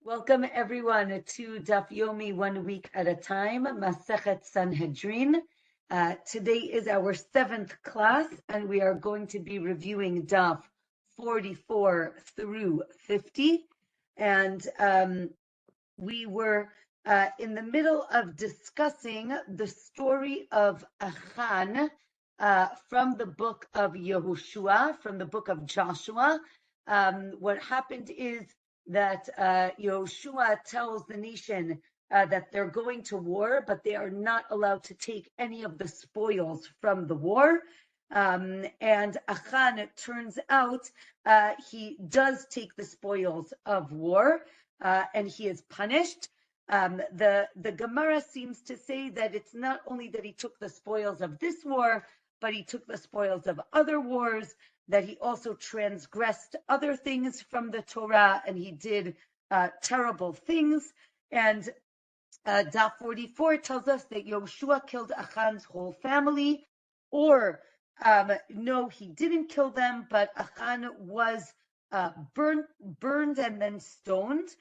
Welcome everyone to Daf Yomi 1 week at a time, Masechet Sanhedrin. Today is our 7th class, and we are going to be reviewing Daf 44 through 50. And we were in the middle of discussing the story of Achan from the book of Yehoshua, from the book of Joshua. What happened is that Yehoshua tells the nation that they're going to war, but they are not allowed to take any of the spoils from the war. And Achan, it turns out, he does take the spoils of war, and he is punished. The Gemara seems to say that it's not only that he took the spoils of this war, but he took the spoils of other wars, that he also transgressed other things from the Torah, and he did terrible things. And Daf 44 tells us that Yehoshua killed Achan's whole family, or no, he didn't kill them, but Achan was burned and then stoned,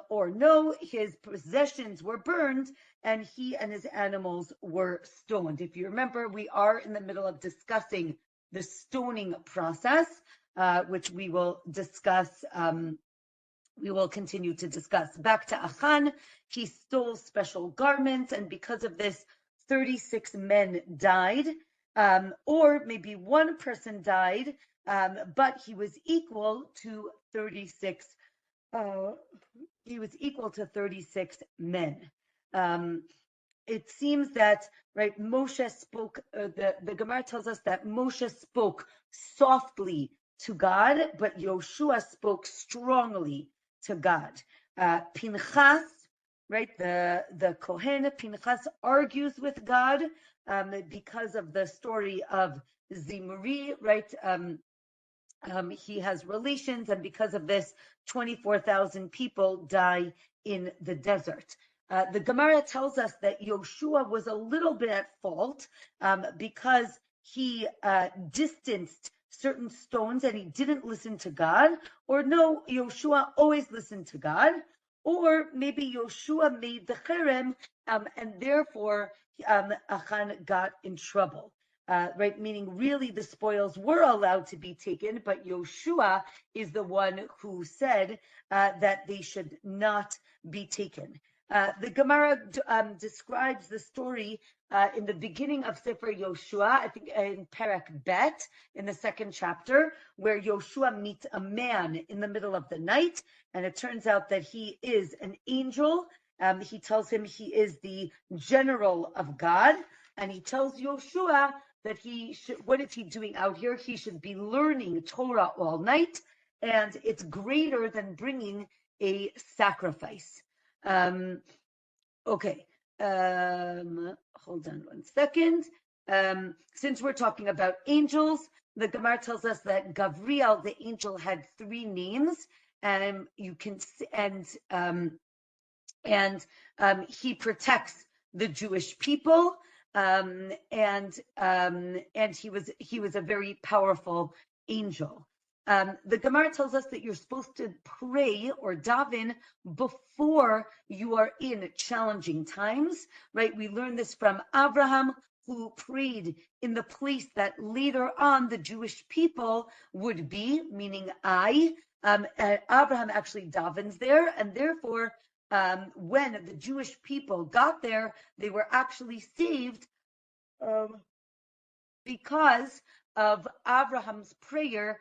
or no, his possessions were burned and he and his animals were stoned. If you remember, we are in the middle of discussing the stoning process, which we will discuss. We will continue to discuss. Back to Achan, he stole special garments, and because of this, 36 men died, or maybe one person died, but he was equal to 36. He was equal to 36 men. It seems that, right, Moshe spoke, the Gemara tells us that Moshe spoke softly to God, but Yehoshua spoke strongly to God. Pinchas, right, the Kohen, Pinchas argues with God because of the story of Zimri, right? He has relations, and because of this, 24,000 people die in the desert. The Gemara tells us that Yehoshua was a little bit at fault because he distanced certain stones and he didn't listen to God. Or no, Yehoshua always listened to God. Or maybe Yehoshua made the cherem, and therefore Achan got in trouble. Right, meaning really the spoils were allowed to be taken, but Yehoshua is the one who said that they should not be taken. The Gemara describes the story in the beginning of Sefer Yehoshua, I think in Perek Bet, in the 2nd chapter, where Yehoshua meets a man in the middle of the night, and it turns out that he is an angel. He tells him he is the general of God, and he tells Yehoshua that he should, what is he doing out here? He should be learning Torah all night, and it's greater than bringing a sacrifice. Okay, hold on one second. Since we're talking about angels, the Gemara tells us that Gavriel, the angel, had 3 names, and you can he protects the Jewish people. And he was a very powerful angel. The Gemara tells us that you're supposed to pray or daven before you are in challenging times, right? We learned this from Abraham, who prayed in the place that later on the Jewish people would be, meaning Abraham actually davens there, and therefore when the Jewish people got there, they were actually saved because of Abraham's prayer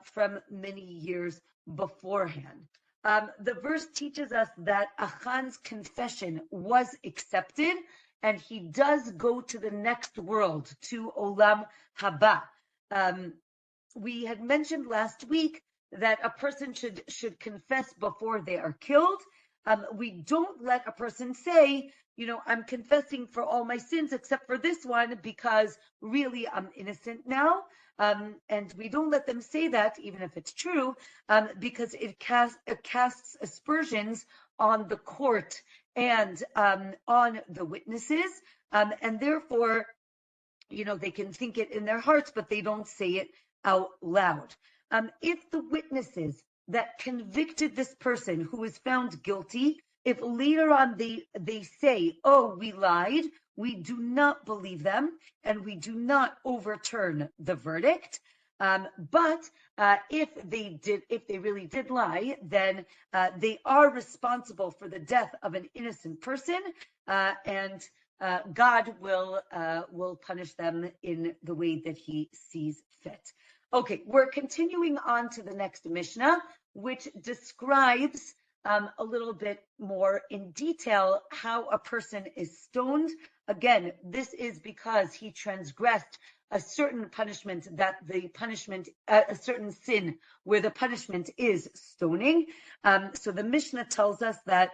from many years beforehand. The verse teaches us that Achan's confession was accepted, and he does go to the next world, to Olam Haba. We had mentioned last week that a person should confess before they are killed. We don't let a person say, I'm confessing for all my sins except for this one because really I'm innocent now. And we don't let them say that, even if it's true, because it casts aspersions on the court and on the witnesses. And therefore, they can think it in their hearts, but they don't say it out loud. If the witnesses that convicted this person who was found guilty, if later on they say, oh, we lied, we do not believe them and we do not overturn the verdict. But if they really did lie, then they are responsible for the death of an innocent person, and God will punish them in the way that He sees fit. Okay, we're continuing on to the next Mishnah, which describes a little bit more in detail how a person is stoned. Again, this is because he transgressed a certain punishment, a certain sin where the punishment is stoning. So the Mishnah tells us that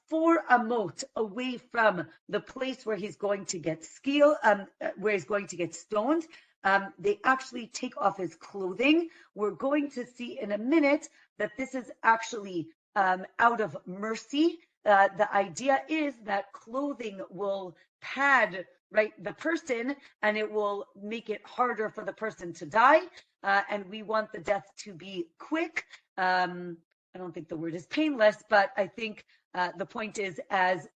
4 amot away from the place where he's going to get stoned, they actually take off his clothing. We're going to see in a minute that this is actually out of mercy. The idea is that clothing will pad the person, and it will make it harder for the person to die. And we want the death to be quick. I don't think the word is painless, but I think the point is as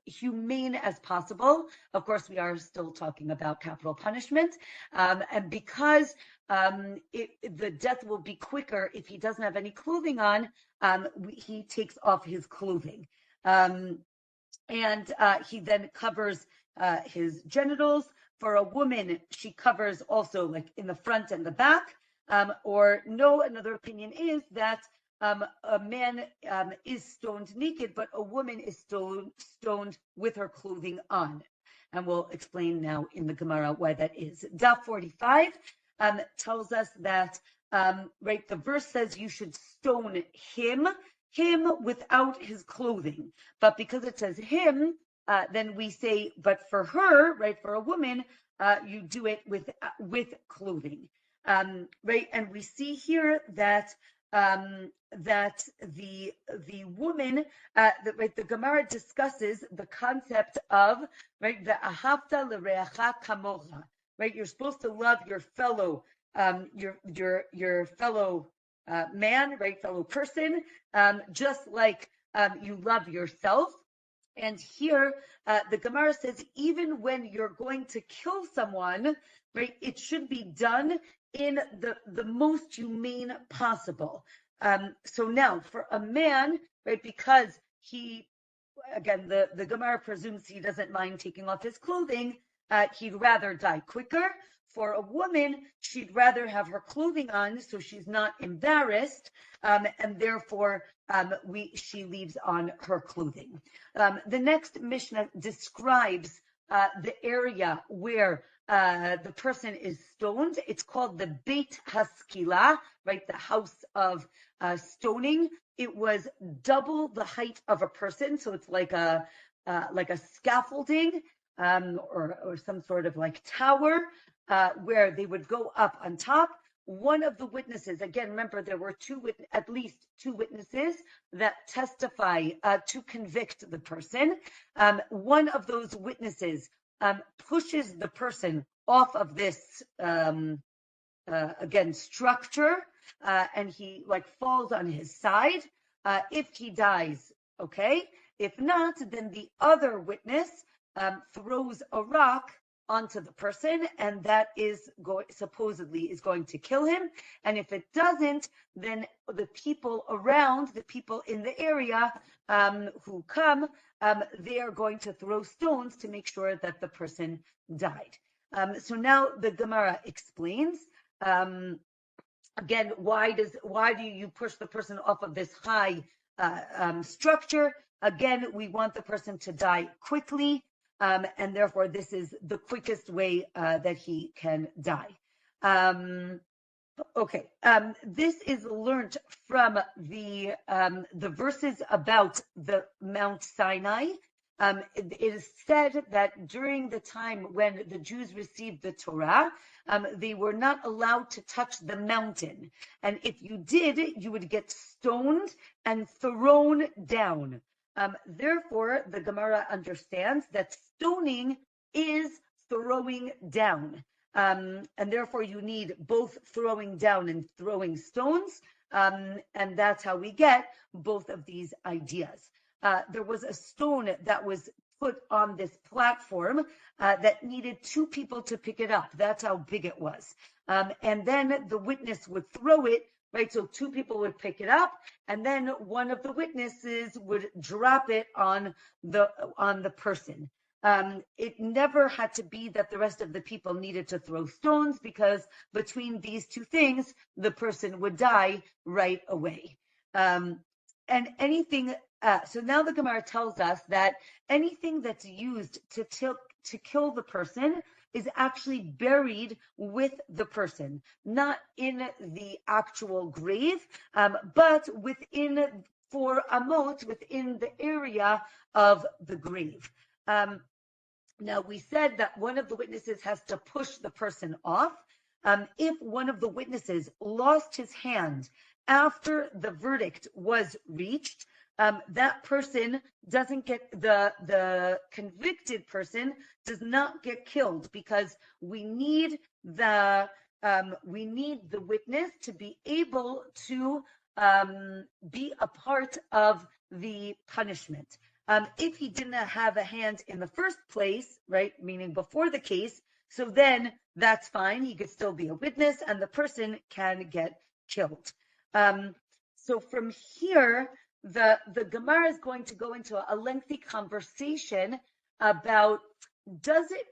humane as possible. Of course, we are still talking about capital punishment, and because the death will be quicker if he doesn't have any clothing on, he takes off his clothing, and he then covers his genitals. For a woman, she covers also like in the front and the back. Another opinion is that a man is stoned naked, but a woman is stoned with her clothing on. And we'll explain now in the Gemara why that is. Daf 45 tells us that, the verse says you should stone him without his clothing. But because it says him, then we say, but for her, for a woman, you do it with clothing. And we see here that the woman, the Gemara discusses the concept of the ahavta l'reacha kamocha. You're supposed to love your fellow your fellow man, fellow person, just like you love yourself. And here, the Gemara says, even when you're going to kill someone, it should be done in the most humane possible. So now, for a man, because he, again, the Gemara presumes he doesn't mind taking off his clothing, he'd rather die quicker. For a woman, she'd rather have her clothing on so she's not embarrassed, and therefore she leaves on her clothing. The next Mishnah describes the area where the person is stoned. It's called the Beit Haskila, the house of stoning. It was double the height of a person, so it's like a scaffolding or some sort of tower where they would go up on top. One of the witnesses, again, remember there were at least two witnesses that testify to convict the person. One of those witnesses pushes the person off of this structure, and he falls on his side. If he dies, okay. If not, then the other witness throws a rock onto the person, and that is supposedly is going to kill him. And if it doesn't, then the people around, the people in the area who come, they are going to throw stones to make sure that the person died. So now the Gemara explains, again, why do you push the person off of this high structure? Again, we want the person to die quickly. And therefore, this is the quickest way that he can die. This is learned from the verses about the Mount Sinai. It is said that during the time when the Jews received the Torah, they were not allowed to touch the mountain. And if you did, you would get stoned and thrown down. Therefore, the Gemara understands that stoning is throwing down. And therefore, you need both throwing down and throwing stones. And that's how we get both of these ideas. There was a stone that was put on this platform that needed two people to pick it up. That's how big it was. And then the witness would throw it, right? So two people would pick it up, and then one of the witnesses would drop it on the person. It never had to be that the rest of the people needed to throw stones, because between these two things, the person would die right away. And anything, so now the Gemara tells us that anything that's used to kill the person is actually buried with the person, not in the actual grave, but within 4 amot, within the area of the grave. Now, we said that one of the witnesses has to push the person off. If one of the witnesses lost his hand after the verdict was reached, that person doesn't get, the convicted person does not get killed, because we need the witness to be able to be a part of the punishment. If he didn't have a hand in the first place, right, meaning before the case, so then that's fine. He could still be a witness, and the person can get killed. So from here, the Gemara is going to go into a lengthy conversation about, does it,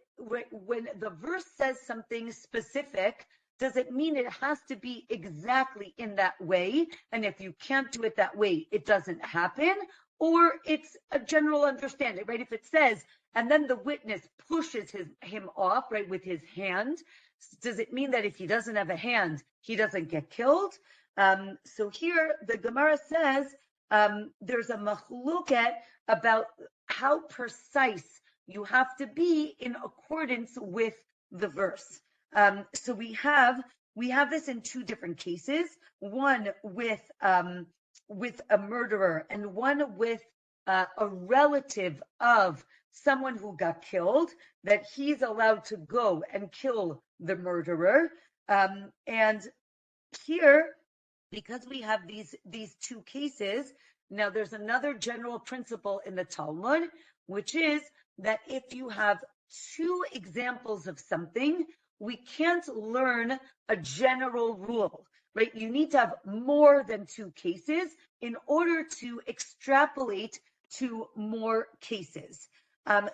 when the verse says something specific, does it mean it has to be exactly in that way? And if you can't do it that way, it doesn't happen? Or it's a general understanding, right? If it says, and then the witness pushes him off, right, with his hand, does it mean that if he doesn't have a hand, he doesn't get killed? So here the Gemara says there's a machluket about how precise you have to be in accordance with the verse. So we have this in 2 different cases. One with a murderer, and one with a relative of someone who got killed, that he's allowed to go and kill the murderer. And here, because we have these 2 cases, now there's another general principle in the Talmud, which is that if you have 2 examples of something, we can't learn a general rule, right? You need to have more than 2 cases in order to extrapolate to more cases.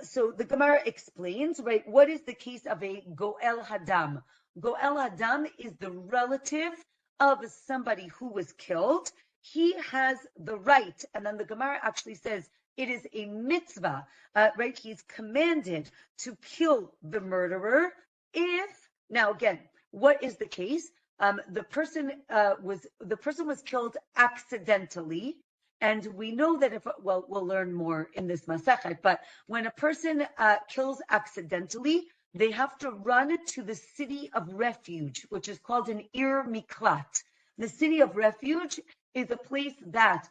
So the Gemara explains, right, what is the case of a Goel Hadam? Goel Hadam is the relative of somebody who was killed. He has the right, and then the Gemara actually says it is a mitzvah, right? He's commanded to kill the murderer if, now again, what is the case? The person was killed accidentally, and we know that we'll learn more in this Masechet, but when a person kills accidentally, they have to run to the city of refuge, which is called an Ir Miklat. The city of refuge is a place that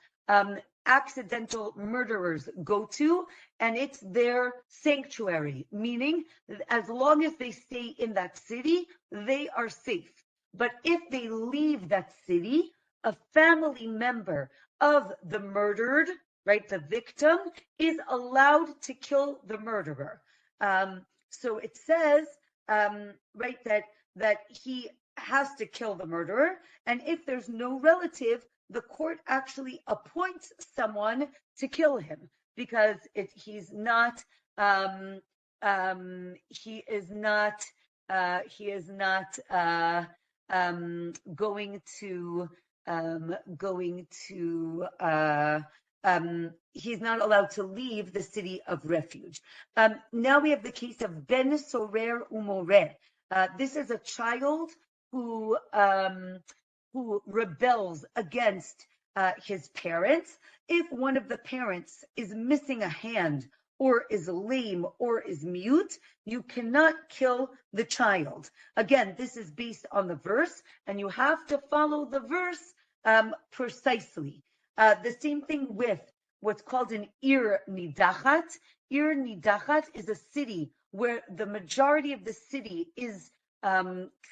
accidental murderers go to, and it's their sanctuary, meaning as long as they stay in that city, they are safe. But if they leave that city, a family member of the murdered, right, the victim, is allowed to kill the murderer. So it says, right, that he has to kill the murderer, and if there's no relative, the court actually appoints someone to kill him, because he is not going to he's not allowed to leave the city of refuge. Now we have the case of Ben Sorer Umoreh. This is a child who rebels against his parents. If one of the parents is missing a hand, or is lame, or is mute, you cannot kill the child. Again, this is based on the verse, and you have to follow the verse precisely. The same thing with what's called an Ir Nidachat. Ir Nidachat is a city where the majority of the city is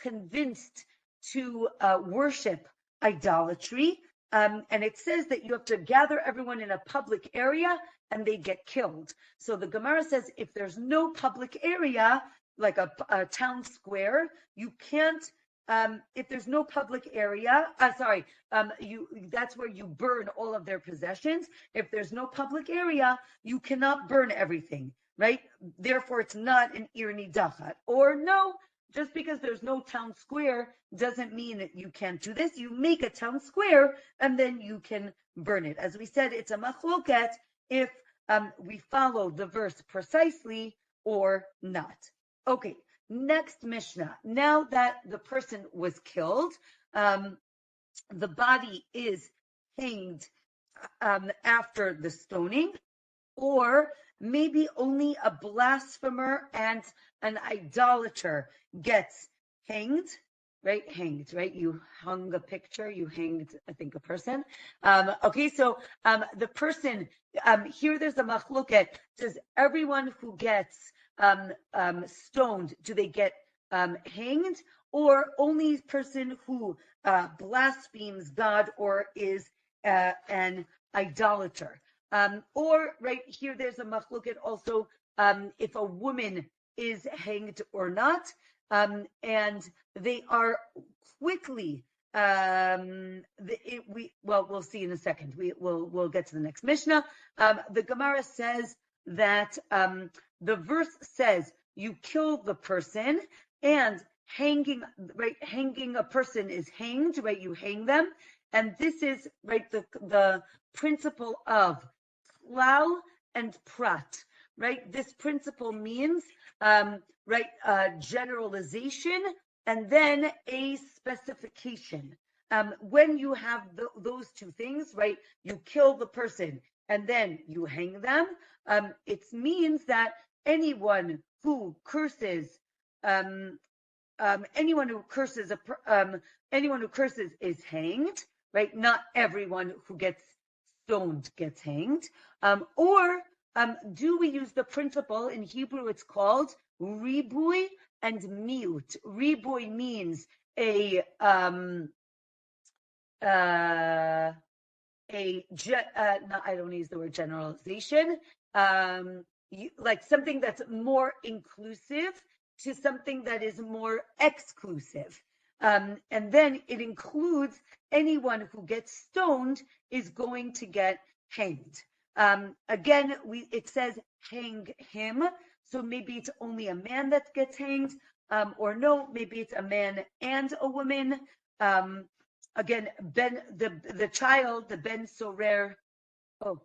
convinced to worship idolatry. And it says that you have to gather everyone in a public area and they get killed. So the Gemara says if there's no public area, like a town square, you can't, if there's no public area, that's where you burn all of their possessions. If there's no public area, you cannot burn everything, right? Therefore, it's not an ir nidachat. Or no, just because there's no town square doesn't mean that you can't do this. You make a town square and then you can burn it. As we said, it's a machloket if we follow the verse precisely or not. Okay, next Mishnah. Now that the person was killed, the body is hanged after the stoning, or maybe only a blasphemer and an idolater gets hanged, right? Hanged, right? You hung a picture, you hanged, I think, a person. Okay, so the person, here there's a machloket. Does everyone who gets stoned, do they get hanged? Or only person who blasphemes God or is an idolater? Or right here, there's a machloket also if a woman is hanged or not, and they are quickly. We'll see in a second. We'll get to the next Mishnah. The Gemara says that the verse says you kill the person, and hanging a person is hanged, right? You hang them, and this is right the principle of Klau and Prat, right? This principle means, generalization and then a specification. When you have those two things, right? You kill the person and then you hang them. It means that anyone who curses, anyone who curses is hanged, right? Not everyone who gets stoned gets hanged. Or do we use the principle in Hebrew? It's called ribui and miut. Ribui means I don't use the word generalization. Like something that's more inclusive to something that is more exclusive. And then it includes anyone who gets stoned is going to get hanged. Again, it says hang him, so maybe it's only a man that gets hanged, or no, maybe it's a man and a woman. Again, the child, the Ben Sorer. Oh,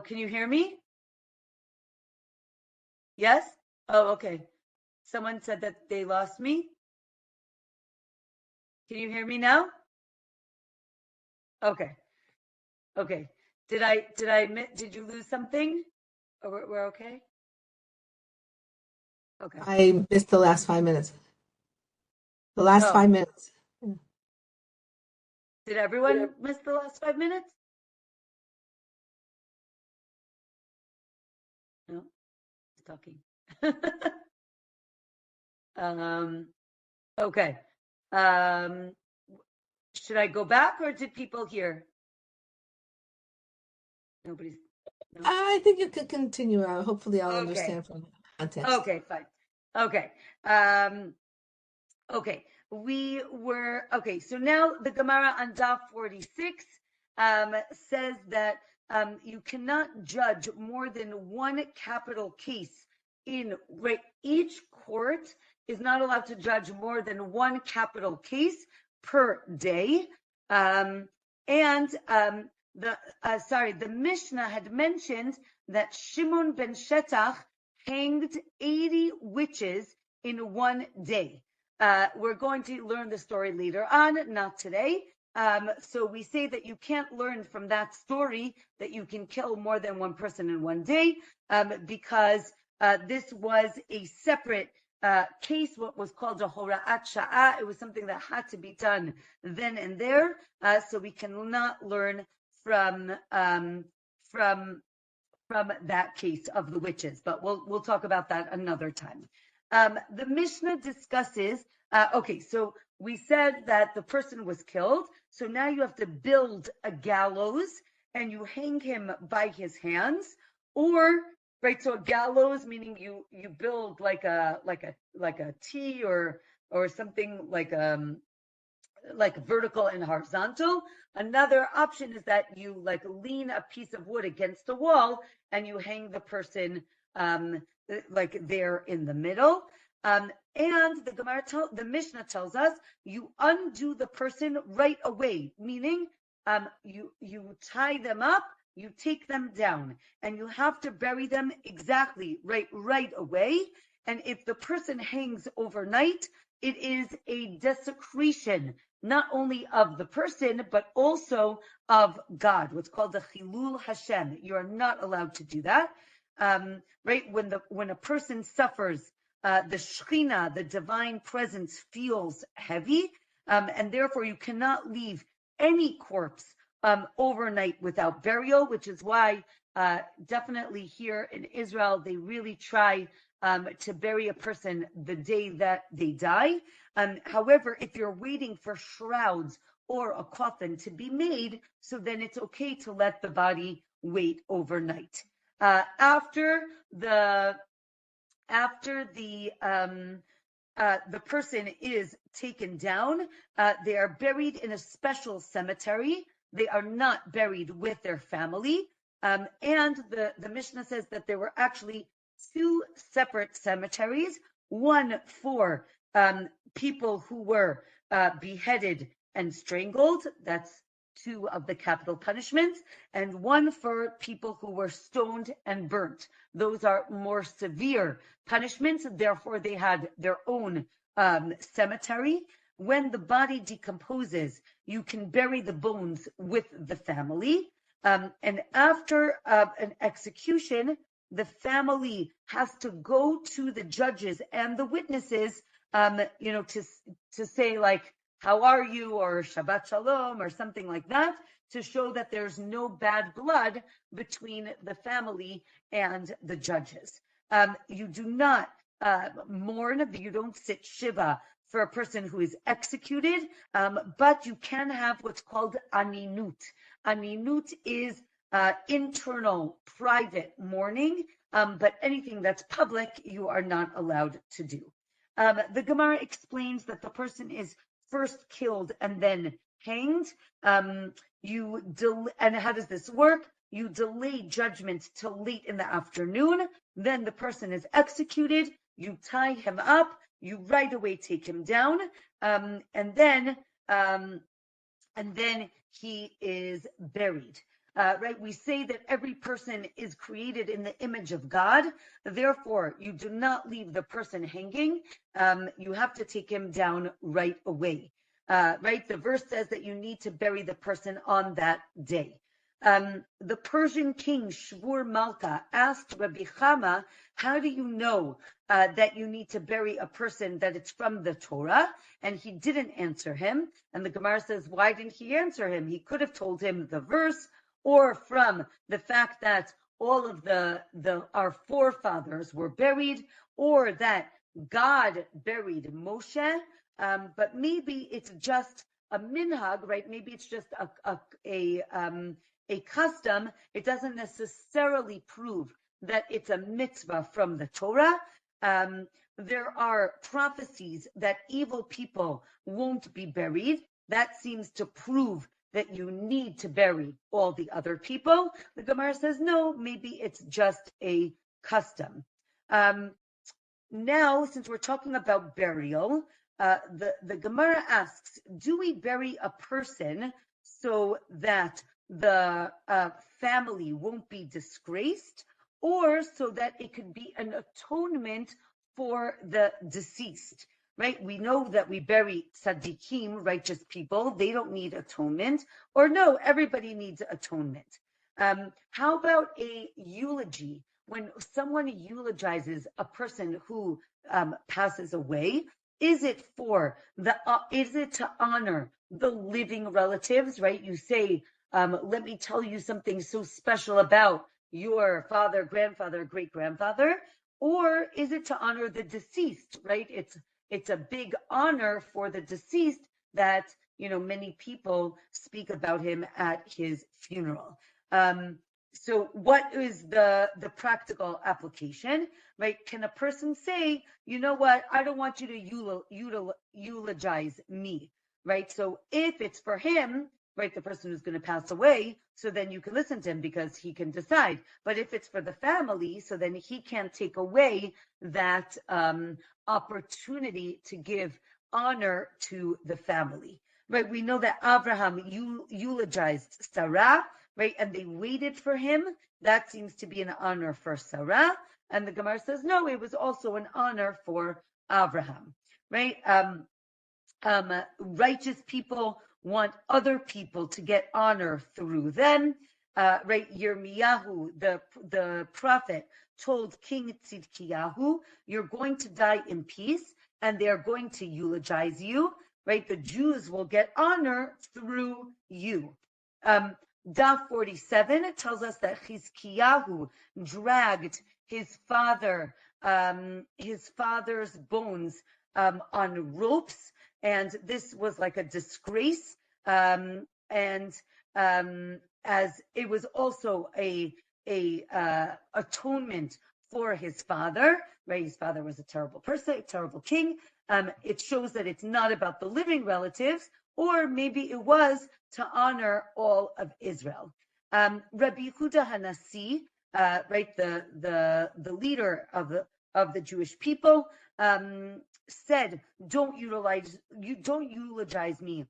can you hear me? Yes? Oh, okay. Someone said that they lost me. Can you hear me now? Okay. Did you lose something? Or we're okay? Okay. I missed the last 5 minutes. The last 5 minutes. Did everyone miss the last 5 minutes? No, he's talking. Okay. Should I go back or did people hear? Nobody's. No? I think you could continue. Hopefully, I'll understand from the context. Okay, fine. Okay. Okay. So now the Gemara on Daf 46 says that you cannot judge more than one capital case each court is not allowed to judge more than one capital case per day. The Mishnah had mentioned that Shimon ben Shetach hanged 80 witches in one day. We're going to learn the story later on, not today. So we say that you can't learn from that story that you can kill more than one person in one day, because this was a separate case, what was called a hora'at sha'ah. It was something that had to be done then and there. So we cannot learn from that case of the witches, but we'll talk about that another time. The Mishnah discusses. So we said that the person was killed, so now you have to build a gallows and you hang him by his hands, or right, so a gallows meaning you build like a T or something like vertical and horizontal. Another option is that you like lean a piece of wood against the wall and you hang the person like there in the middle. And the Mishnah tells us you undo the person right away, meaning you tie them up, you take them down, and you have to bury them exactly right away. And if the person hangs overnight, it is a desecration not only of the person, but also of God, what's called the Chilul Hashem. You are not allowed to do that. Right? When a person suffers, the Shekhinah, the divine presence, feels heavy, and therefore you cannot leave any corpse overnight without burial, which is why definitely here in Israel, they really try to bury a person the day that they die. However, if you're waiting for shrouds or a coffin to be made, so then it's okay to let the body wait overnight. After the person is taken down, they are buried in a special cemetery. They are not buried with their family. And the Mishnah says that there were actually two separate cemeteries, one for people who were beheaded and strangled. That's two of the capital punishments, and one for people who were stoned and burnt. Those are more severe punishments, therefore they had their own cemetery. When the body decomposes, you can bury the bones with the family. And after an execution, the family has to go to the judges and the witnesses, to say like, how are you, or Shabbat Shalom, or something like that, to show that there's no bad blood between the family and the judges. You do not mourn, you don't sit Shiva for a person who is executed, but you can have what's called aninut. Aninut is internal, private mourning, but anything that's public, you are not allowed to do. The Gemara explains that the person is first killed and then hanged. And how does this work? You delay judgment till late in the afternoon. Then the person is executed. You tie him up. You right away take him down, and then he is buried. Right? We say that every person is created in the image of God. Therefore, you do not leave the person hanging. You have to take him down right away. Right? The verse says that you need to bury the person on that day. The Persian king Shvur Malka asked Rabbi Chama, how do you know that you need to bury a person that it's from the Torah? And he didn't answer him. And the Gemara says, why didn't he answer him? He could have told him the verse, or from the fact that all of our forefathers were buried, or that God buried Moshe. But maybe it's just a minhag, right? Maybe it's just a custom. It doesn't necessarily prove that it's a mitzvah from the Torah. There are prophecies that evil people won't be buried. That seems to prove that you need to bury all the other people. The Gemara says, no, maybe it's just a custom. Now, since we're talking about burial, the Gemara asks, do we bury a person so that the family won't be disgraced, or so that it could be an atonement for the deceased? Right? We know that we bury tzaddikim, righteous people. They don't need atonement. Or no, everybody needs atonement. How about a eulogy? When someone eulogizes a person who passes away, is it to honor the living relatives, right? You say, let me tell you something so special about your father, grandfather, great-grandfather, or is it to honor the deceased, right? it's a big honor for the deceased that, many people speak about him at his funeral. So what is the practical application, right? Can a person say, you know what, I don't want you to eulogize me, right? So if it's for him, right, the person who's going to pass away, so then you can listen to him because he can decide. But if it's for the family, so then he can't take away that opportunity to give honor to the family, right? We know that Abraham eulogized Sarah, right? And they waited for him. That seems to be an honor for Sarah. And the Gemara says, no, it was also an honor for Abraham, right? Righteous people want other people to get honor through them. Right? Yirmiyahu, the prophet, told King Tzidkiyahu, you're going to die in peace, and they're going to eulogize you. Right? The Jews will get honor through you. Daf 47 tells us that Chizkiyahu dragged his father's bones on ropes, and this was like a disgrace, and as it was also a atonement for his father, right? His father was a terrible person, a terrible king. It shows that it's not about the living relatives, or maybe it was to honor all of Israel. Rabbi Yehuda Hanasi, right, the leader of the Jewish people, said, don't eulogize me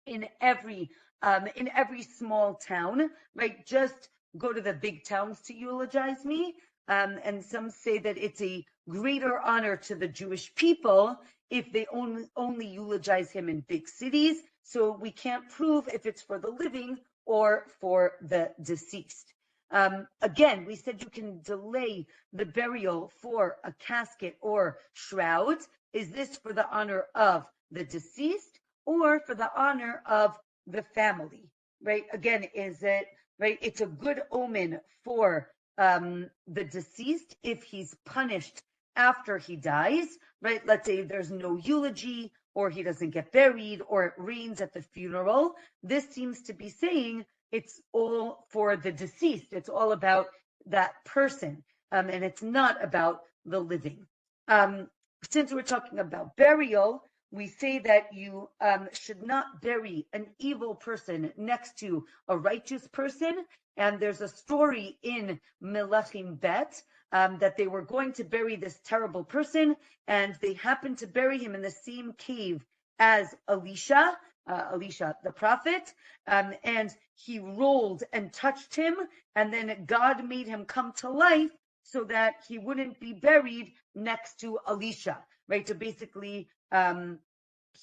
in every small town, right? Just go to the big towns to eulogize me. And some say that it's a greater honor to the Jewish people if they only eulogize him in big cities. So we can't prove if it's for the living or for the deceased. Again, we said you can delay the burial for a casket or shroud. Is this for the honor of the deceased or for the honor of the family, right? Again, is it, right? It's a good omen for the deceased if he's punished after he dies, right? Let's say there's no eulogy, or he doesn't get buried, or it rains at the funeral. This seems to be saying it's all for the deceased. It's all about that person, and it's not about the living. Since we're talking about burial, we say that you should not bury an evil person next to a righteous person. And there's a story in Melachim Bet that they were going to bury this terrible person, and they happened to bury him in the same cave as Elisha the prophet, and he rolled and touched him, and then God made him come to life so that he wouldn't be buried next to Elisha, right? So basically,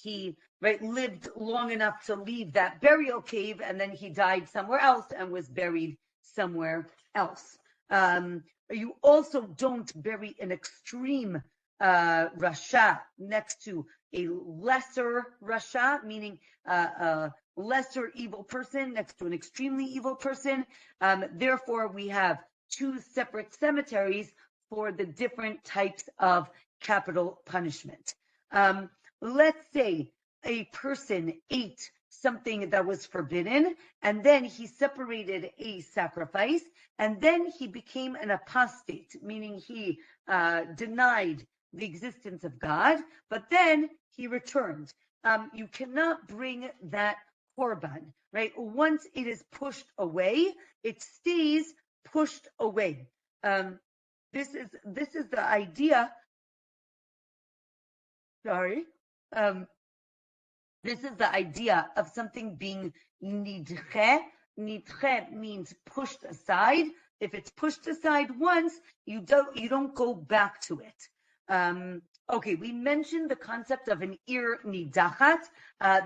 he lived long enough to leave that burial cave, and then he died somewhere else and was buried somewhere else. You also don't bury an extreme rasha next to a lesser rasha, meaning a lesser evil person next to an extremely evil person. Therefore, we have two separate cemeteries for the different types of capital punishment. Let's say a person ate something that was forbidden, and then he separated a sacrifice, and then he became an apostate, meaning he denied the existence of God, but then he returned. You cannot bring that korban, right? Once it is pushed away, it stays pushed away. This is the idea. Sorry. This is the idea of something being nidche. Nidche means pushed aside. If it's pushed aside once, you don't go back to it. Okay, we mentioned the concept of an ir nidachat.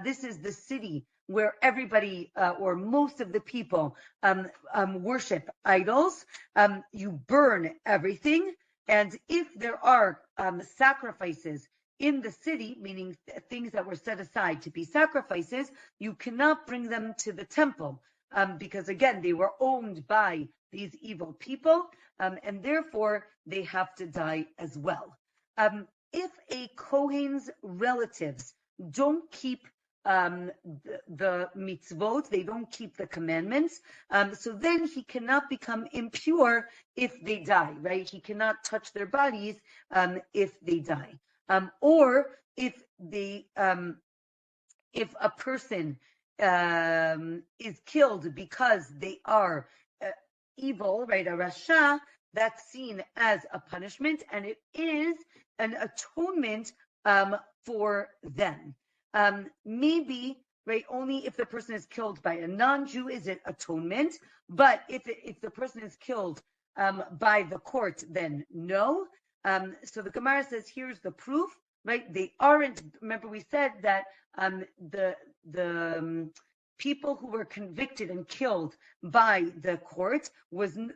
This is the city where everybody or most of the people worship idols. You burn everything, and if there are sacrifices in the city, meaning things that were set aside to be sacrifices, you cannot bring them to the temple because, again, they were owned by these evil people, and therefore they have to die as well. if a Kohen's relatives don't keep the mitzvot, they don't keep the commandments, so then he cannot become impure if they die, right? He cannot touch their bodies if they die. Or if a person is killed because they are evil, right? A rasha, that's seen as a punishment, and it is an atonement for them. Maybe, right, only if the person is killed by a non-Jew is it atonement, but if the person is killed by the court, then no. So the Gemara says, here's the proof, right? They aren't, remember we said that the people who were convicted and killed by the court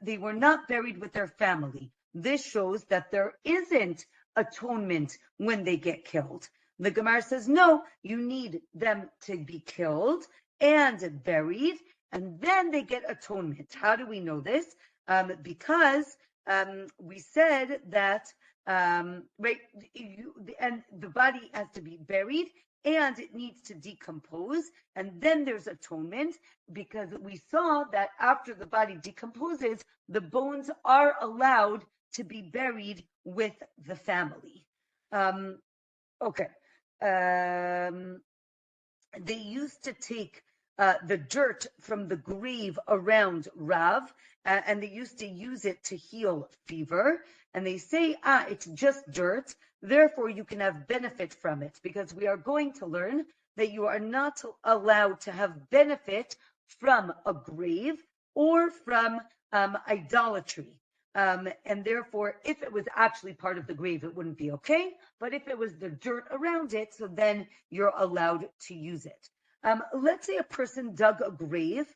they were not buried with their family. This shows that there isn't atonement when they get killed. The Gemara says, no, you need them to be killed and buried, and then they get atonement. How do we know this? Because we said that right, and the body has to be buried and it needs to decompose, and then there's atonement, because we saw that after the body decomposes, the bones are allowed to be buried with the family. Okay. They used to take the dirt from the grave around Rav, and they used to use it to heal fever. And they say, it's just dirt, therefore you can have benefit from it, because we are going to learn that you are not allowed to have benefit from a grave or from idolatry. And therefore, if it was actually part of the grave, it wouldn't be okay. But if it was the dirt around it, so then you're allowed to use it. Let's say a person dug a grave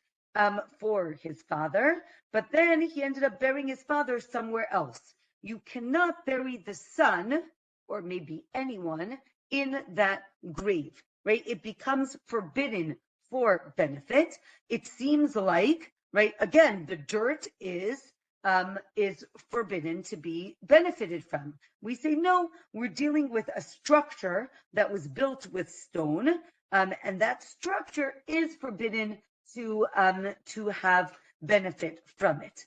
for his father, but then he ended up burying his father somewhere else. You cannot bury the son, or maybe anyone, in that grave, right? It becomes forbidden for benefit. It seems like, right, again, the dirt is forbidden to be benefited from. We say, no, we're dealing with a structure that was built with stone, and that structure is forbidden to have benefit from it.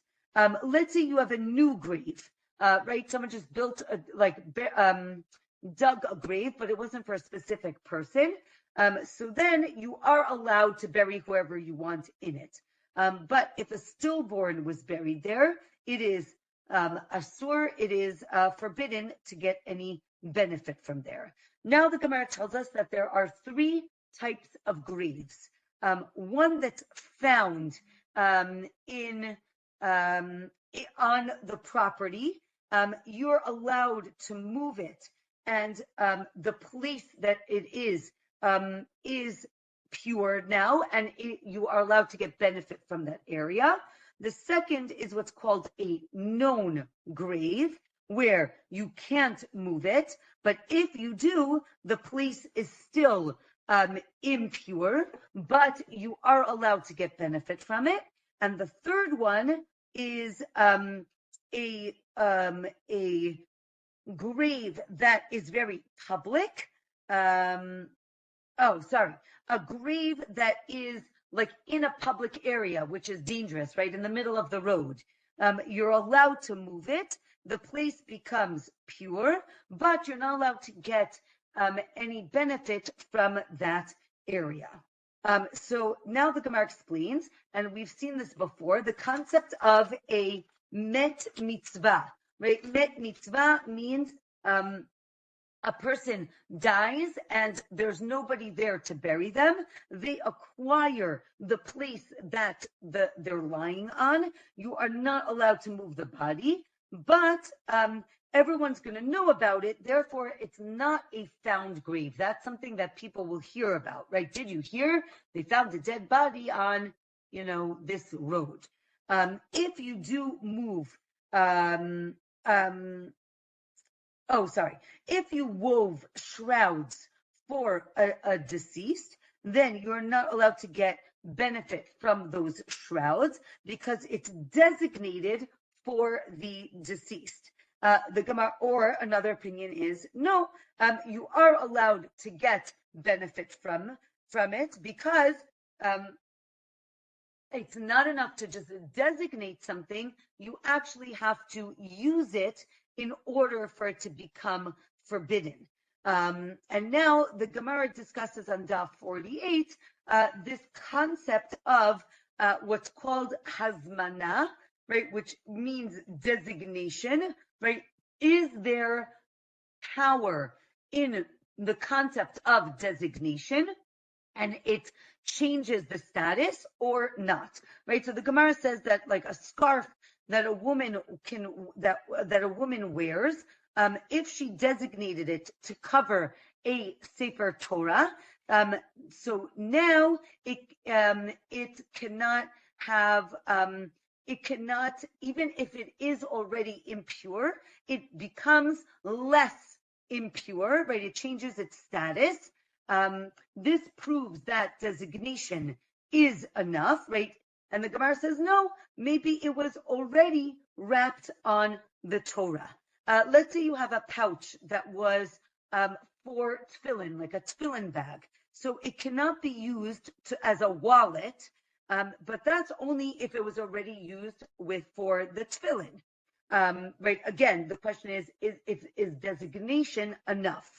Let's say you have a new grave, right? Someone just built dug a grave, but it wasn't for a specific person. So then you are allowed to bury whoever you want in it. But if a stillborn was buried there, it is asur, it is forbidden to get any benefit from there. Now the Gemara tells us that there are three types of graves. One that's found on the property, you're allowed to move it, and the place that it is pure now, and you are allowed to get benefit from that area. The second is what's called a known grave, where you can't move it, but if you do, the place is still impure, but you are allowed to get benefit from it. And the third one is a grave that is very public. A grave that is like in a public area, which is dangerous, right? In the middle of the road. You're allowed to move it. The place becomes pure, but you're not allowed to get any benefit from that area. So now the Gemara explains, and we've seen this before, the concept of a met mitzvah, right? Met mitzvah means a person dies and there's nobody there to bury them. They acquire the place that they're lying on. You are not allowed to move the body, but everyone's going to know about it. Therefore, it's not a found grave. That's something that people will hear about, right? Did you hear? They found a dead body on, this road. If you do move, if you wove shrouds for a deceased, then you're not allowed to get benefit from those shrouds because it's designated for the deceased. The Gemara, or another opinion is no, you are allowed to get benefit from it because it's not enough to just designate something. You actually have to use it in order for it to become forbidden. And now the Gemara discusses on Daf 48 this concept of what's called hazmana, right, which means designation, right? Is there power in the concept of designation, and it changes the status or not, right? So the Gemara says that like a scarf that a woman that a woman wears, if she designated it to cover a Sefer Torah, so now it cannot have it cannot, even if it is already impure, it becomes less impure, right? It changes its status. This proves that designation is enough, right? And the Gemara says, no, maybe it was already wrapped on the Torah. Let's say you have a pouch that was for tefillin, like a tefillin bag. So it cannot be used as a wallet, but that's only if it was already used for the tefillin. Right? Again, the question is designation enough?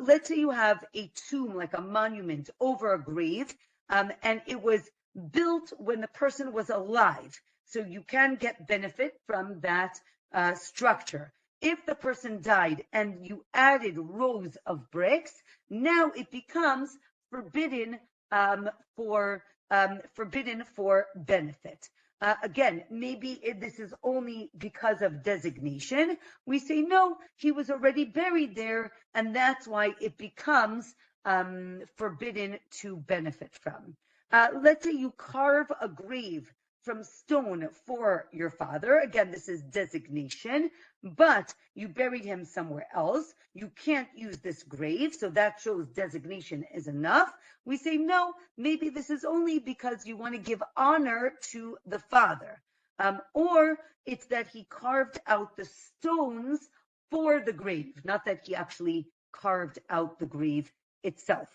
Let's say you have a tomb, like a monument over a grave, and it was built when the person was alive. So you can get benefit from that structure. If the person died and you added rows of bricks, now it becomes forbidden for benefit. Again, maybe this is only because of designation. We say, no, he was already buried there, and that's why it becomes forbidden to benefit from. Let's say you carve a grave from stone for your father. Again, this is designation, but you buried him somewhere else. You can't use this grave, so that shows designation is enough. We say, no, maybe this is only because you want to give honor to the father. Or it's that he carved out the stones for the grave, not that he actually carved out the grave itself.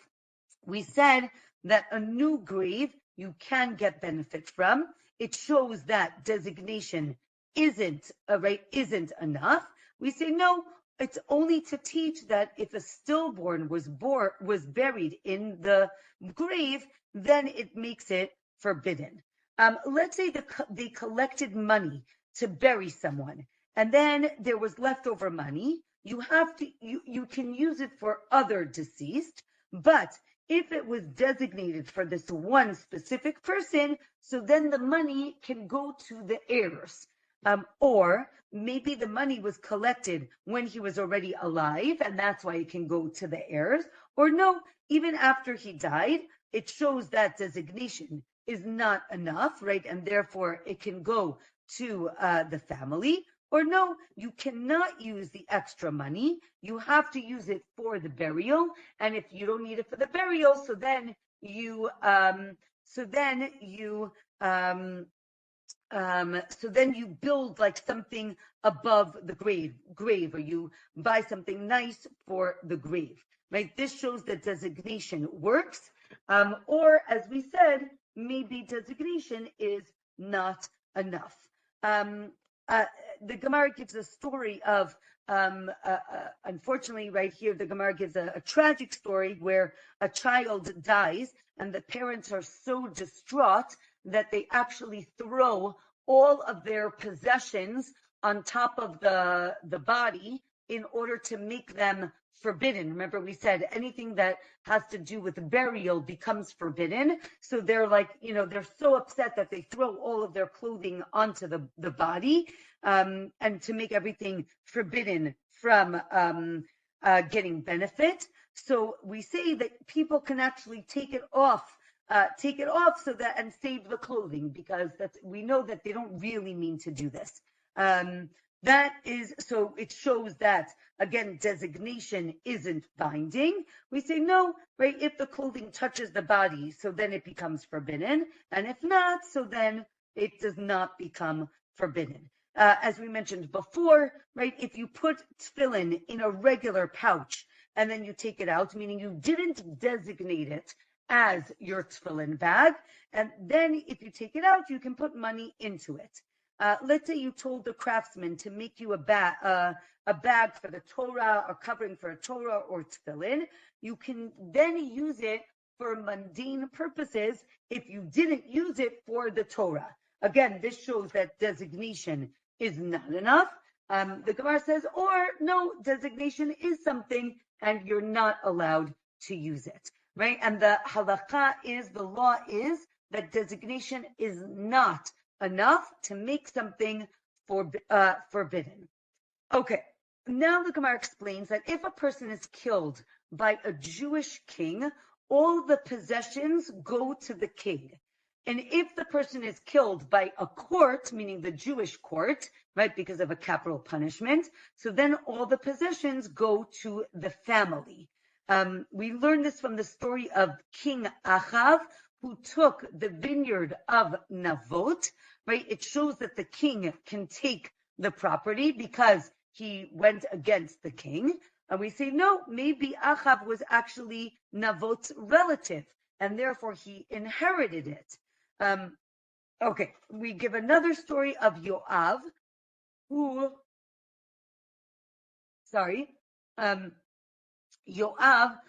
We said that a new grave you can get benefit from. It shows that designation isn't enough. We say no, it's only to teach that if a stillborn was buried in the grave, then it makes it forbidden. Let's say they collected money to bury someone, and then there was leftover money. You can use it for other deceased, but if it was designated for this one specific person, so then the money can go to the heirs. Or maybe the money was collected when he was already alive, and that's why it can go to the heirs. Or no, even after he died, it shows that designation is not enough, right? And therefore it can go to the family. Or no, you cannot use the extra money. You have to use it for the burial. And if you don't need it for the burial, so then you build like something above the grave, or you buy something nice for the grave, right? This shows that designation works. Or as we said, maybe designation is not enough. The Gemara gives a story of, unfortunately, right here, the Gemara gives a tragic story where a child dies and the parents are so distraught that they actually throw all of their possessions on top of the body in order to make them forbidden. Remember, we said anything that has to do with burial becomes forbidden. So they're like, they're so upset that they throw all of their clothing onto the body, and to make everything forbidden from getting benefit. So we say that people can actually take it off so that, and save the clothing, because we know that they don't really mean to do this. So it shows that, again, designation isn't binding. We say no, right? If the clothing touches the body, so then it becomes forbidden. And if not, so then it does not become forbidden. as we mentioned before, right, if you put tefillin in a regular pouch and then you take it out, meaning you didn't designate it as your tefillin bag, and then if you take it out, you can put money into it. Let's say you told the craftsman to make you a bag for the Torah, or covering for a Torah or tefillin. You can then use it for mundane purposes if you didn't use it for the Torah. Again, this shows that designation is not enough. The Gemara says, or no, designation is something and you're not allowed to use it, right? And the halakha is, the law is that designation is not enough to make something forbidden. Okay, now the Gemara explains that if a person is killed by a Jewish king, all the possessions go to the king. And if the person is killed by a court, meaning the Jewish court, right, because of a capital punishment, so then all the possessions go to the family. We learn this from the story of King Achav, who took the vineyard of Navot, right? It shows that the king can take the property because he went against the king. And we say, no, maybe Achav was actually Navot's relative, and therefore he inherited it. Okay, we give another story of Yoav, Yoav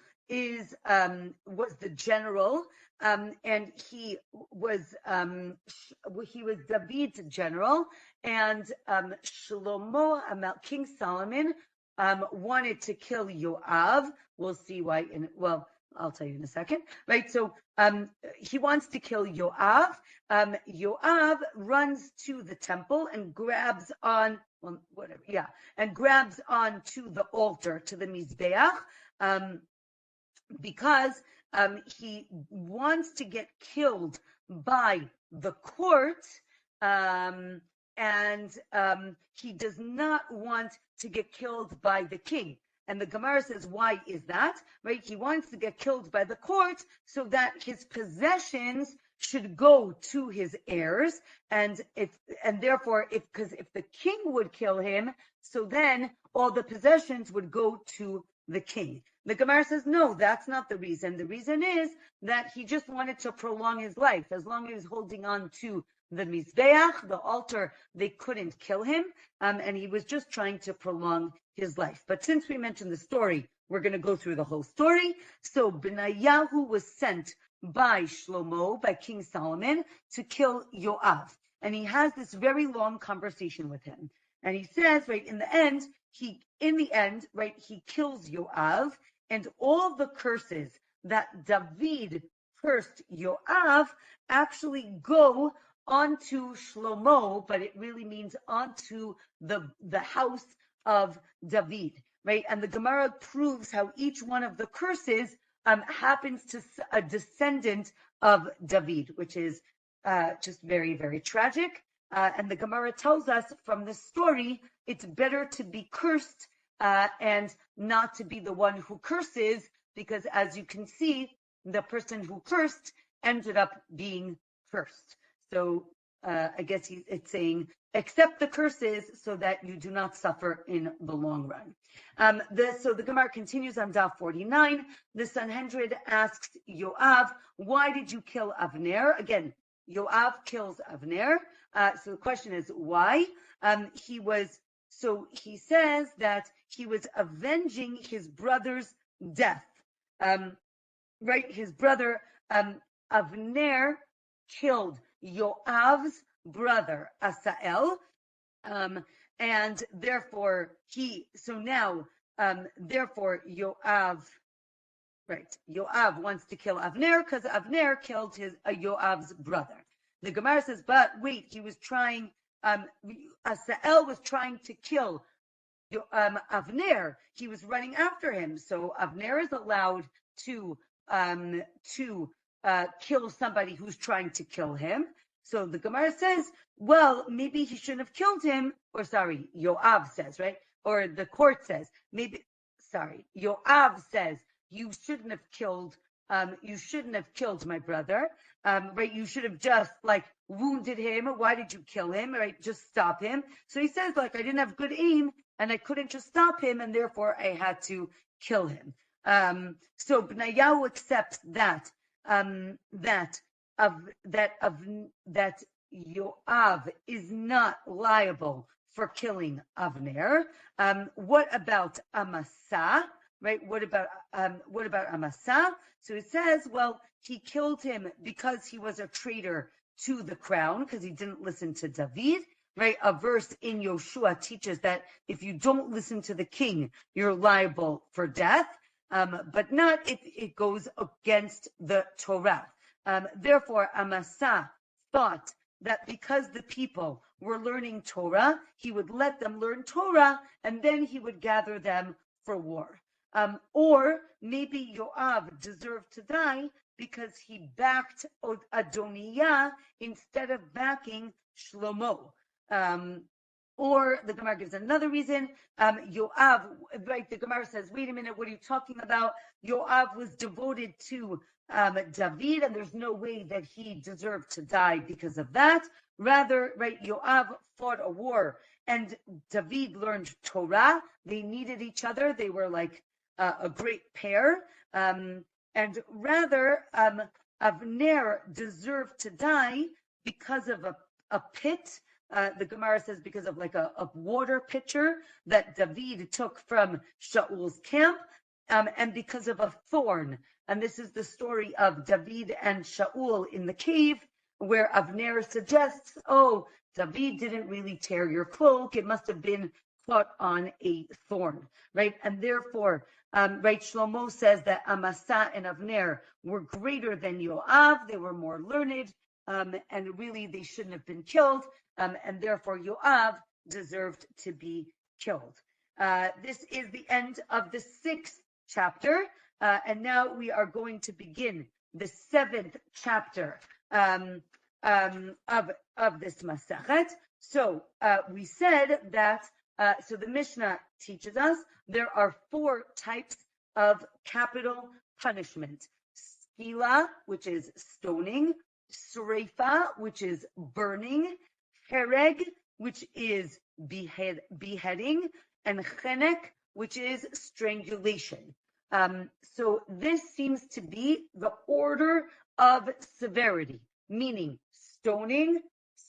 was the general, and he was David's general, and Shlomo, King Solomon, wanted to kill Yoav. We'll see why. I'll tell you in a second, right? So he wants to kill Yoav. Yoav runs to the temple and grabs on, grabs onto the altar, to the Mizbeach, because he wants to get killed by the court, and he does not want to get killed by the king. And the Gemara says, why is that? Right? He wants to get killed by the court so that his possessions should go to his heirs, and therefore, if the king would kill him, so then all the possessions would go to the king. The Gemara says, no, that's not the reason. The reason is that he just wanted to prolong his life. As long as he was holding on to the Mizbeach, the altar, they couldn't kill him, and he was just trying to prolong his life. But since we mentioned the story, we're going to go through the whole story. So Benayahu was sent by Shlomo, by King Solomon, to kill Yoav. And he has this very long conversation with him. And he says, right, in the end, he kills Yoav, and all the curses that David cursed Yoav actually go onto Shlomo, but it really means onto the house of David, right? And the Gemara proves how each one of the curses happens to a descendant of David, which is just very, very tragic. And the Gemara tells us from this story, it's better to be cursed and not to be the one who curses, because as you can see, the person who cursed ended up being cursed. So I guess it's saying, accept the curses so that you do not suffer in the long run. So the Gemara continues on Daf 49. The Sanhedrin asks Yoav, why did you kill Avner? Again, Yoav kills Avner. So the question is, why? He says that he was avenging his brother's death. Right? His brother Avner killed Yoav's brother Asael, and therefore Yoav wants to kill Avner because Avner killed Yoav's brother. The Gemara says, but wait, he was trying. Asael was trying to kill Avner. He was running after him, so Avner is allowed to kill somebody who's trying to kill him. So the Gemara says, well, maybe he shouldn't have killed him, Yoav says, right? Or the court says, Yoav says, you shouldn't have killed my brother. right? You should have just like wounded him. Why did you kill him? Right? Just stop him. So he says, like, I didn't have good aim and I couldn't just stop him, and therefore I had to kill him. So Bnayahu accepts that that Yoav is not liable for killing Avner. What about Amasa? Right? What about Amasa? So it says, well, he killed him because he was a traitor to the crown, because he didn't listen to David. Right? A verse in Yoshua teaches that if you don't listen to the king, you're liable for death, but not if it goes against the Torah. Therefore, Amasa thought that because the people were learning Torah, he would let them learn Torah, and then he would gather them for war. Or maybe Yoav deserved to die because he backed Adoniah instead of backing Shlomo. Or the Gemara gives another reason. Yoav, right? The Gemara says, wait a minute, what are you talking about? Yoav was devoted to David, and there's no way that he deserved to die because of that. Rather, right, Yoav fought a war, and David learned Torah. They needed each other. They were like a great pair. And rather, Avner deserved to die because of a pit. The Gemara says because of like a water pitcher that David took from Shaul's camp, and because of a thorn. And this is the story of David and Shaul in the cave, where Avner suggests, oh, David didn't really tear your cloak. It must have been caught on a thorn, right? And therefore, right, Shlomo says that Amasa and Avner were greater than Yoav. They were more learned, and really they shouldn't have been killed. And therefore Yoav deserved to be killed. This is the end of the 6th chapter, and now we are going to begin the 7th chapter of this Masachet. So we said that, so the Mishnah teaches us there are 4 types of capital punishment. Skila, which is stoning, Sreifa, which is burning, Hereg, which is beheading, and Chenek, which is strangulation. So this seems to be the order of severity, meaning stoning,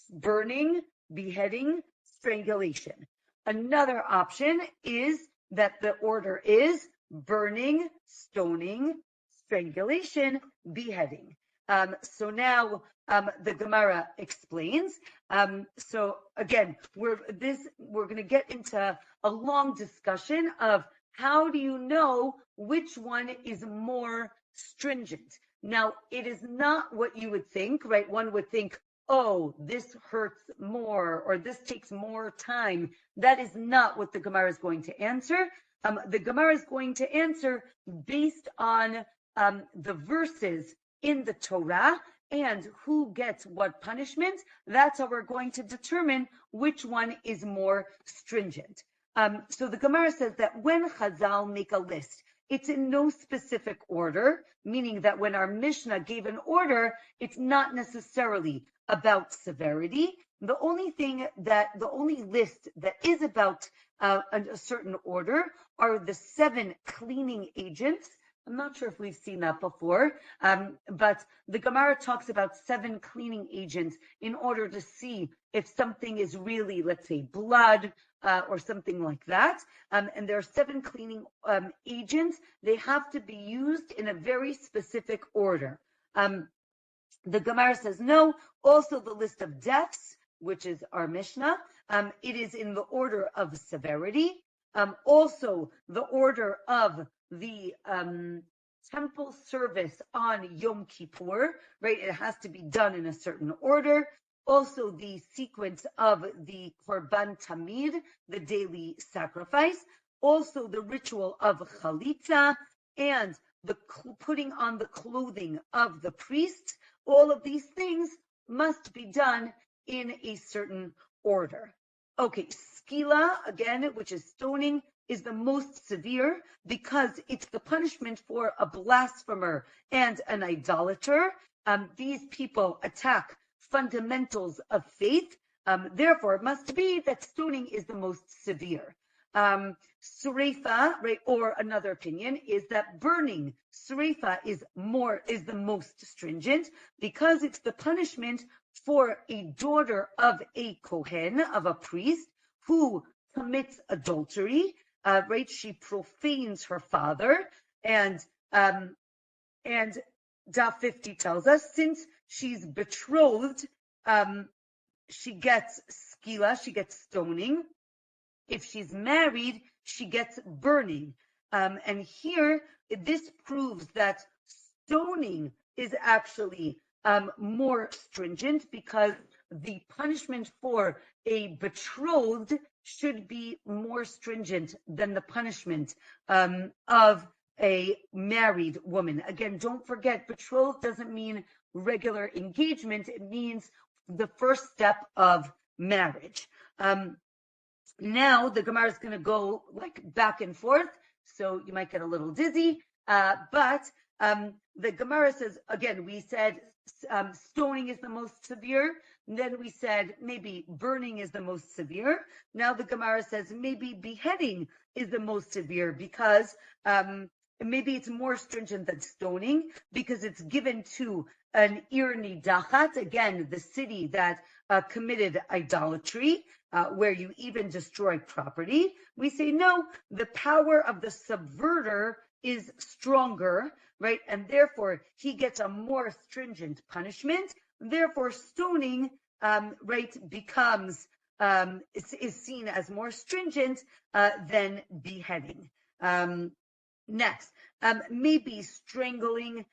burning, beheading, strangulation. Another option is that the order is burning, stoning, strangulation, beheading. So now the Gemara explains. So again, we're going to get into a long discussion of how do you know which one is more stringent. Now, it is not what you would think, right? One would think, oh, this hurts more, or this takes more time. That is not what the Gemara is going to answer. The Gemara is going to answer based on the verses in the Torah and who gets what punishment. That's how we're going to determine which one is more stringent. So the Gemara says that when Chazal make a list, it's in no specific order, meaning that when our Mishnah gave an order, it's not necessarily about severity. The only list that is about a certain order are the 7 cleaning agents. I'm not sure if we've seen that before, but the Gemara talks about 7 cleaning agents in order to see if something is really, let's say, blood or something like that. And there are 7 cleaning agents. They have to be used in a very specific order. The Gemara says no. Also, the list of deaths, which is our Mishnah, it is in the order of severity. Also, the order of the temple service on Yom Kippur, right? It has to be done in a certain order. Also, the sequence of the Korban Tamid, the daily sacrifice. Also, the ritual of Chalitza and the putting on the clothing of the priest. All of these things must be done in a certain order. Okay, skila, again, which is stoning, is the most severe because it's the punishment for a blasphemer and an idolater. these people attack fundamentals of faith. Therefore, it must be that stoning is the most severe. Sreifa, right, or another opinion is that burning, Sreifa, is the most stringent because it's the punishment for a daughter of a Kohen, of a priest, who commits adultery, right? She profanes her father, and Daf 50 tells us, since she's betrothed, she gets skila, she gets stoning. If she's married, she gets burning. And here, this proves that stoning is actually more stringent because the punishment for a betrothed should be more stringent than the punishment of a married woman. Again, don't forget, betrothed doesn't mean regular engagement. It means the first step of marriage. Now the Gemara is going to go like back and forth, so you might get a little dizzy. But the Gemara says, again, we said stoning is the most severe. And then we said maybe burning is the most severe. Now the Gemara says maybe beheading is the most severe because maybe it's more stringent than stoning because it's given to an Ir Nidachat, again, the city that committed idolatry, where you even destroy property. We say, no, the power of the subverter is stronger, right? And therefore, he gets a more stringent punishment. Therefore, stoning, right, becomes, is seen as more stringent than beheading. Next, maybe strangling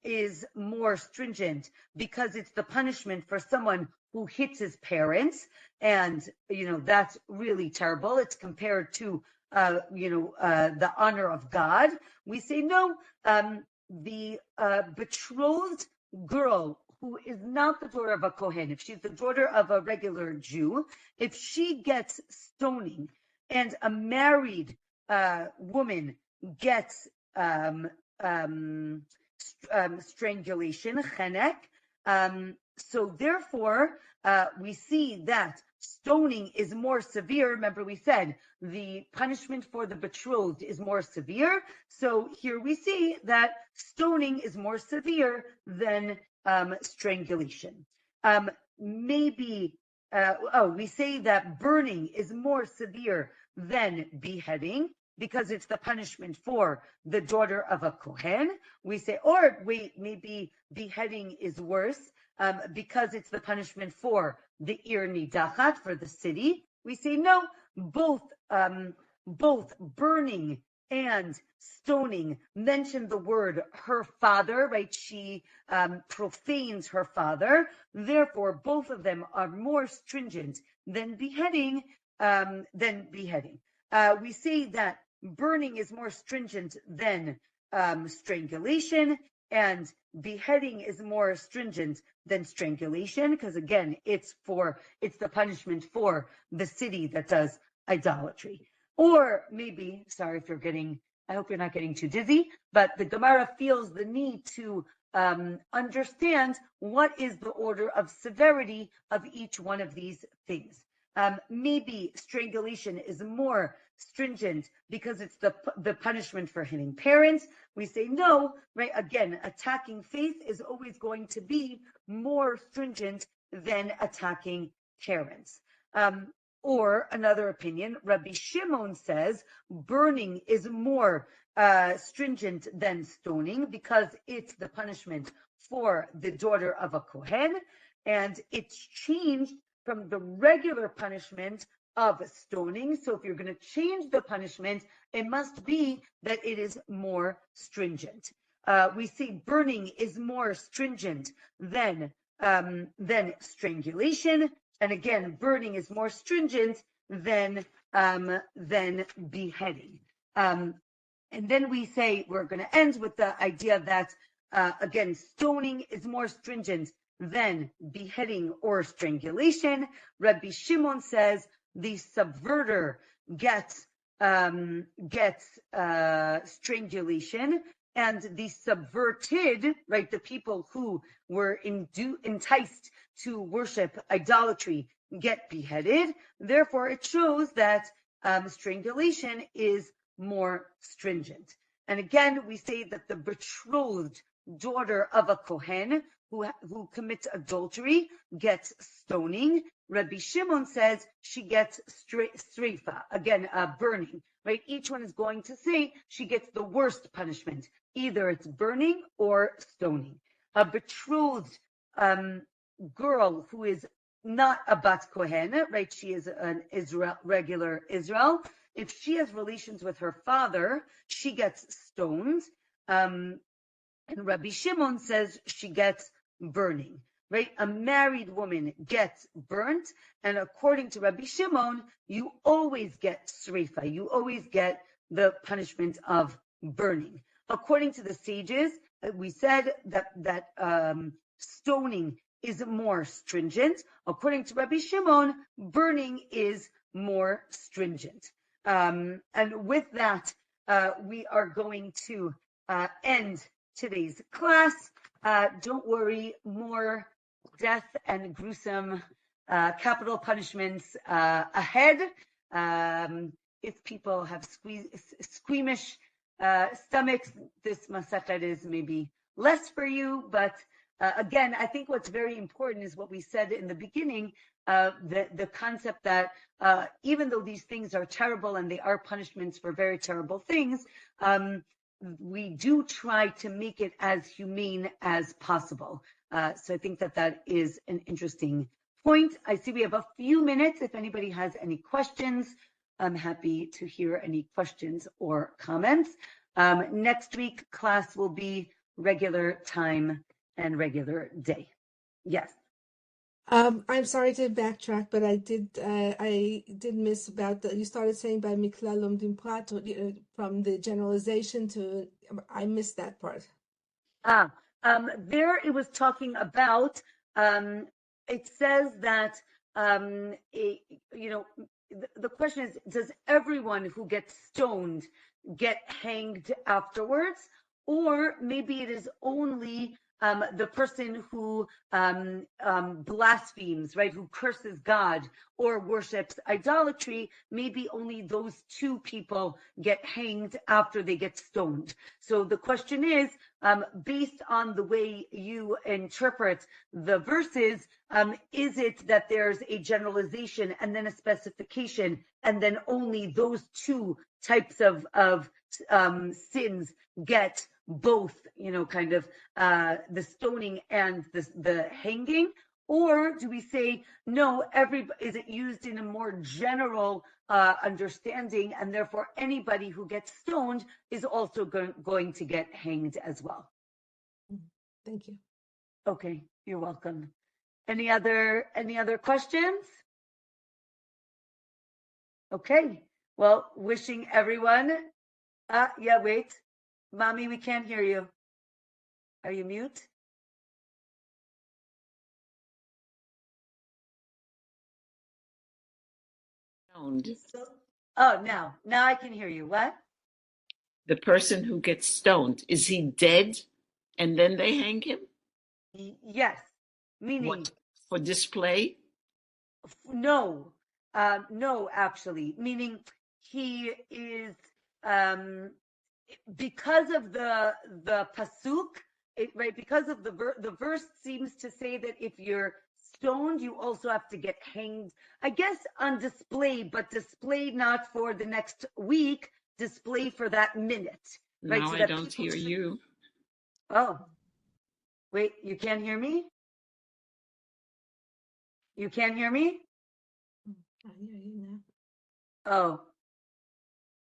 is more stringent because it's the punishment for someone who hits his parents, and that's really terrible. It's compared to the honor of God. We say no. The betrothed girl who is not the daughter of a Kohen, if she's the daughter of a regular Jew, if she gets stoning and a married woman gets strangulation, chenek. So therefore, we see that stoning is more severe. Remember, we said the punishment for the betrothed is more severe. So here we see that stoning is more severe than strangulation. We say that burning is more severe than beheading because it's the punishment for the daughter of a Kohen. We say, or wait, maybe beheading is worse because it's the punishment for the Ir Nidachat, for the city. We say, no, both burning and stoning mention the word her father, right? She profanes her father. Therefore, both of them are more stringent than beheading. We say that burning is more stringent than strangulation, and beheading is more stringent than strangulation because, again, it's the punishment for the city that does idolatry. Or maybe, sorry if I hope you're not getting too dizzy, but the Gemara feels the need to understand what is the order of severity of each one of these things. Maybe strangulation is more stringent because it's the punishment for hitting parents. We say no, right? Again, attacking faith is always going to be more stringent than attacking parents. Or another opinion, Rabbi Shimon says burning is more stringent than stoning because it's the punishment for the daughter of a Kohen, and it's changed from the regular punishment of stoning. So if you're going to change the punishment, it must be that it is more stringent. We see burning is more stringent than strangulation, and again, burning is more stringent than beheading. And then we say we're going to end with the idea that again, stoning is more stringent than beheading or strangulation. Rabbi Shimon says the subverter gets strangulation, and the subverted, right, the people who were enticed to worship idolatry get beheaded. Therefore, it shows that strangulation is more stringent. And again, we say that the betrothed daughter of a Kohen who commits adultery gets stoning. Rabbi Shimon says she gets streifa, again, burning, right? Each one is going to say she gets the worst punishment. Either it's burning or stoning. A betrothed girl who is not a bat Kohen, right? She is an regular Israel. If she has relations with her father, she gets stoned. And Rabbi Shimon says she gets burning, right? A married woman gets burnt. And according to Rabbi Shimon, you always get sreifa. You always get the punishment of burning. According to the sages, we said that stoning is more stringent. According to Rabbi Shimon, burning is more stringent. And with that, we are going to end today's class. Don't worry, more death and gruesome capital punishments ahead. If people have squeamish stomachs, this masachet is maybe less for you, but again, I think what's very important is what we said in the beginning, the concept that even though these things are terrible and they are punishments for very terrible things, we do try to make it as humane as possible. So I think that is an interesting point. I see we have a few minutes. If anybody has any questions, I'm happy to hear any questions or comments. Next week, class will be regular time and regular day. Yes. I'm sorry to backtrack, but I did miss about you started saying by Mikla Lomdim Prat, from the generalization to, I missed that part. There it was talking about, it says that, the question is, does everyone who gets stoned get hanged afterwards? Or maybe it is only the person who blasphemes, right, who curses God or worships idolatry, maybe only those two people get hanged after they get stoned. So the question is, based on the way you interpret the verses, is it that there's a generalization and then a specification, and then only those two types of sins get both, kind of the stoning and the hanging? Or do we say, no, is it used in a more general understanding, and therefore anybody who gets stoned is also going to get hanged as well? Thank you. Okay, you're welcome. Any other questions? Okay, well, wishing everyone, yeah, wait. Mommy, we can't hear you. Are you mute? Oh, now I can hear you. What? The person who gets stoned, is he dead and then they hang him? Yes. Meaning, what, for display? No, no, actually, meaning he is, because of the pasuk, right? Because of the verse seems to say that if you're stoned, you also have to get hanged, I guess, on display, but display not for the next week, display for that minute, right? Now so I that don't hear you. Oh, wait, you can't hear me? You can't hear me? I hear you now.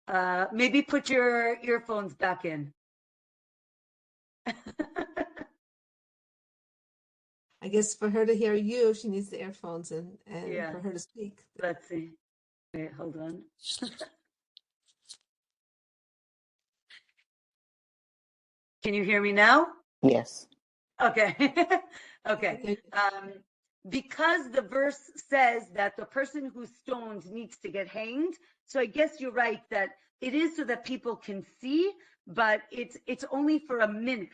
Oh, maybe put your earphones back in. I guess for her to hear you, she needs the earphones and Yeah. for her to speak. Let's see. Wait, hold on. Can you hear me now? Yes. Okay. Okay. Because the verse says that the person who's stoned needs to get hanged, so I guess you're right that it is so that people can see, but it's only for a minute.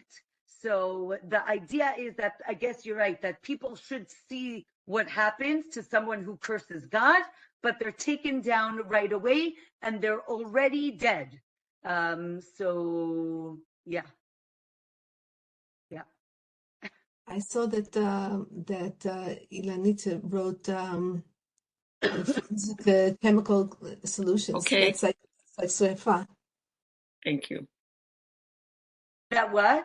So the idea is that, I guess you're right, that people should see what happens to someone who curses God, but they're taken down right away and they're already dead. So yeah. I saw that Ilanita wrote forensic chemical solutions. Okay. That's like Srefa. Thank you. That what?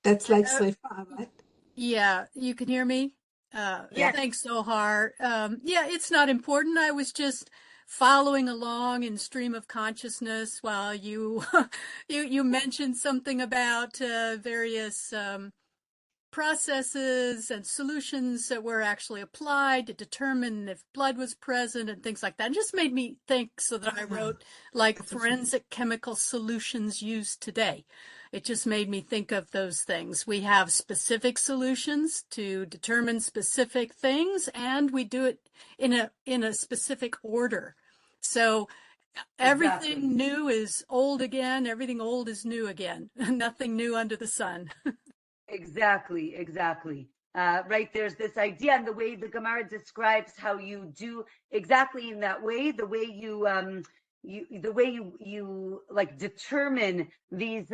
That's like Srefa, right? Yeah, you can hear me? Yes. Thanks, Zohar. Yeah, it's not important. I was just following along in stream of consciousness while you you mentioned something about various processes and solutions that were actually applied to determine if blood was present and things like that. It just made me think, so that I wrote like forensic chemical solutions used today. It just made me think of those things. We have specific solutions to determine specific things, and we do it in a specific order. So everything new is old again, everything old is new again. Nothing new under the sun. Exactly. Right, there's this idea, and the way the Gemara describes how you do exactly in that way, the way you like determine these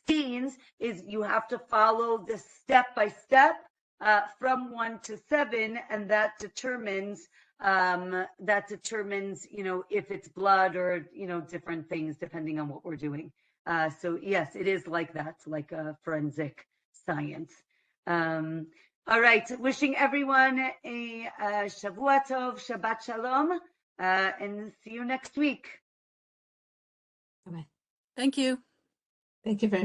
stains is you have to follow the step by step from 1 to 7, and that determines if it's blood or different things depending on what we're doing. So yes, it is like that, like a forensic science. All right, wishing everyone a Shavua Tov, Shabbat Shalom, and see you next week. Bye. Thank you. Thank you very much.